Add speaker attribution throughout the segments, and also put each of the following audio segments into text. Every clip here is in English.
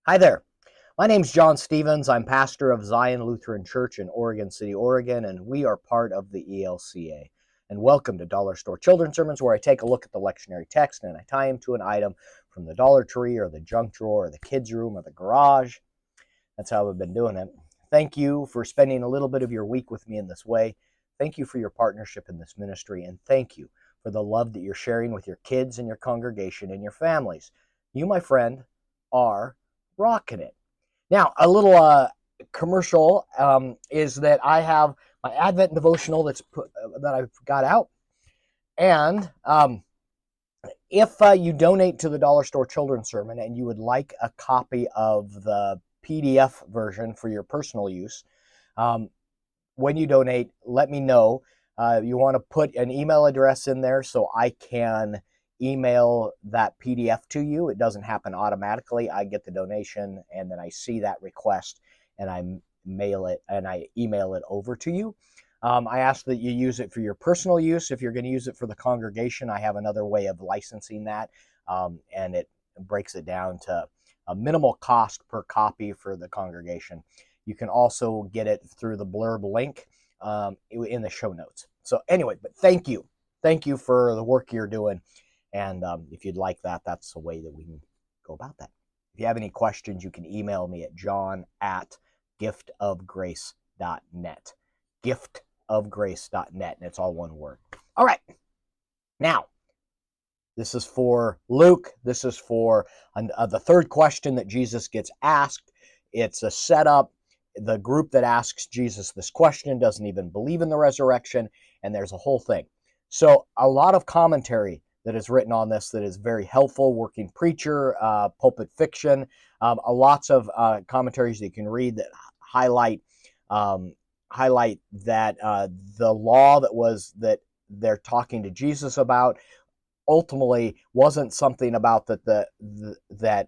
Speaker 1: Hi there. My name's John Stevens. I'm pastor of Zion Lutheran Church in Oregon City, Oregon, and we are part of the ELCA. And welcome to Dollar Store Children's Sermons, where I take a look at the lectionary text and I tie them to an item from the Dollar Tree or the junk drawer or the kids' room or the garage. That's how I've been doing it. Thank you for spending a little bit of your week with me in this way. Thank you for your partnership in this ministry, and thank you for the love that you're sharing with your kids and your congregation and your families. You, my friend, are rocking it. Now, a little commercial is that I have my Advent devotional that I've got out, and if you donate to the Dollar Store Children's Sermon and you would like a copy of the PDF version for your personal use, when you donate, let me know. You want to put an email address in there so I can email that PDF to you. It doesn't happen automatically. I get the donation and then I see that request and I email it over to you. I ask that you use it for your personal use. If you're going to use it for the congregation, I have another way of licensing that, and it breaks it down to a minimal cost per copy for the congregation. You can also get it through the blurb link in the show notes. So anyway, but thank you. Thank you for the work you're doing. And if you'd like that, that's the way that we can go about that. If you have any questions, you can email me at john@giftofgrace.net. Giftofgrace.net, and it's all one word. All right. Now, this is for Luke. This is for the third question that Jesus gets asked. It's a setup. The group that asks Jesus this question doesn't even believe in the resurrection, and there's a whole thing. So a lot of commentary that is written on this that is very helpful. Working Preacher, Pulpit Fiction, lots of commentaries that you can read that highlight that the law that they're talking to Jesus about ultimately wasn't something about that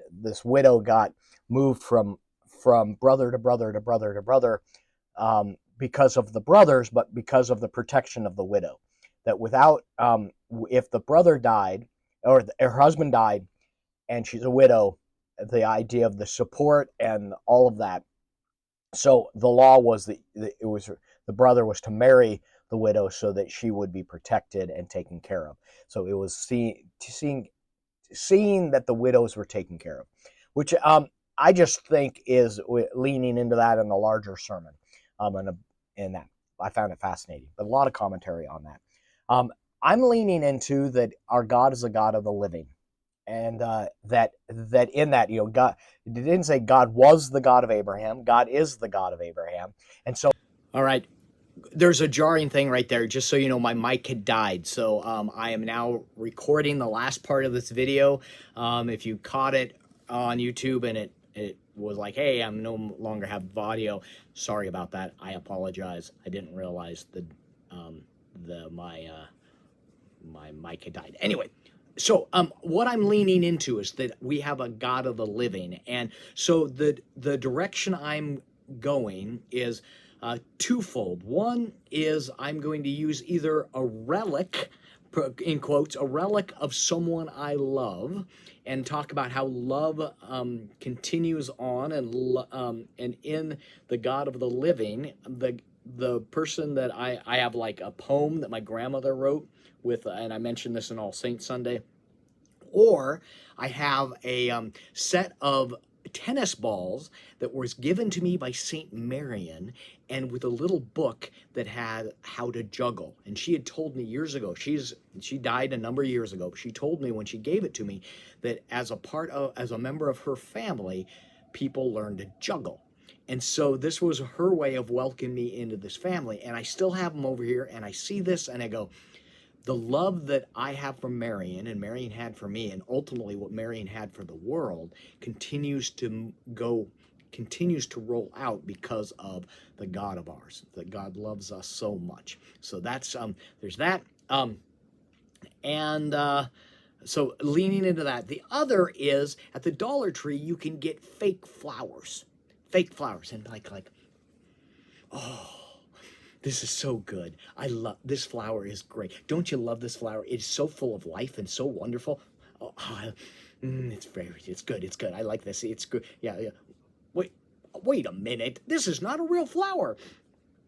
Speaker 1: this widow got moved from brother to brother to brother to brother because of the brothers, but because of the protection of the widow. That without, if the brother died or her husband died and she's a widow, the idea of the support and all of that. So the law was that the brother was to marry the widow so that she would be protected and taken care of. So it was seeing that the widows were taken care of, which I just think is leaning into that in the larger sermon. And that I found it fascinating, but a lot of commentary on that. I'm leaning into that our God is a God of the living, and that in that, God, it didn't say God was the God of Abraham. God is the God of Abraham, and so. All right, there's a jarring thing right there. Just so you know, my mic had died, so I am now recording the last part of this video. If you caught it on YouTube and it was like, hey, I'm no longer have audio. Sorry about that. I apologize. I didn't realize my mic had died. Anyway, so what I'm leaning into is that we have a God of the living, and so the direction I'm going is twofold. One is I'm going to use either a relic, in quotes, a relic of someone I love, and talk about how love continues on, and in the God of the living, the person that I have, like a poem that my grandmother wrote with, and I mentioned this in All Saints Sunday, or I have a set of tennis balls that was given to me by Saint Marian, and with a little book that had how to juggle. And she had told me years ago, she died a number of years ago, she told me when she gave it to me that as a member of her family, people learn to juggle. And so this was her way of welcoming me into this family. And I still have them over here, and I see this and I go, the love that I have for Marian and Marian had for me, and ultimately what Marian had for the world, continues to roll out because of the God of ours, that God loves us so much. So that's, there's that. So leaning into that. The other is at the Dollar Tree, you can get fake flowers, and like, oh, this is so good. I love this flower. Is great. Don't you love this flower? It's so full of life and so wonderful. Oh, It's good. It's good. I like this. It's good. Yeah, yeah. Wait a minute. This is not a real flower,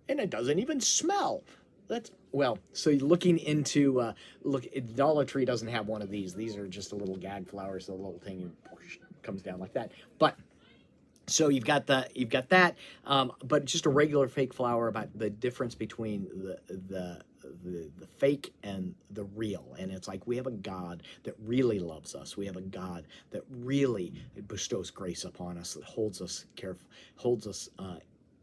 Speaker 1: and it doesn't even smell. So you're looking into Dollar Tree doesn't have one of these. These are just a little gag flowers. So the little thing comes down like that. But so you've got that, but just a regular fake flower. About the difference between the fake and the real. And it's like, we have a God that really loves us. We have a God that really bestows grace upon us, that holds us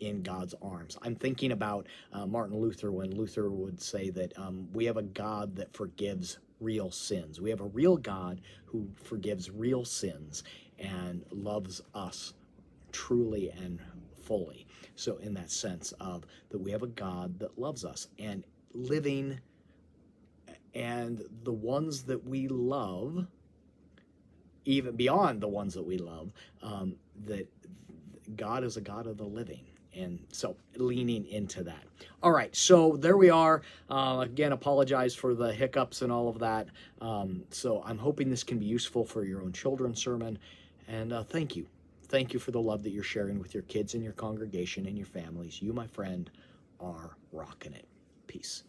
Speaker 1: in God's arms. I'm thinking about Martin Luther, when Luther would say that we have a God that forgives real sins. We have a real God who forgives real sins and loves us truly and fully. So in that sense of that, we have a God that loves us, and living, and the ones that we love, even beyond the ones that we love, that God is a God of the living. And so leaning into that. All right, so there we are. Again, apologize for the hiccups and all of that. So I'm hoping this can be useful for your own children's sermon. And thank you. Thank you for the love that you're sharing with your kids and your congregation and your families. You, my friend, are rocking it. Peace.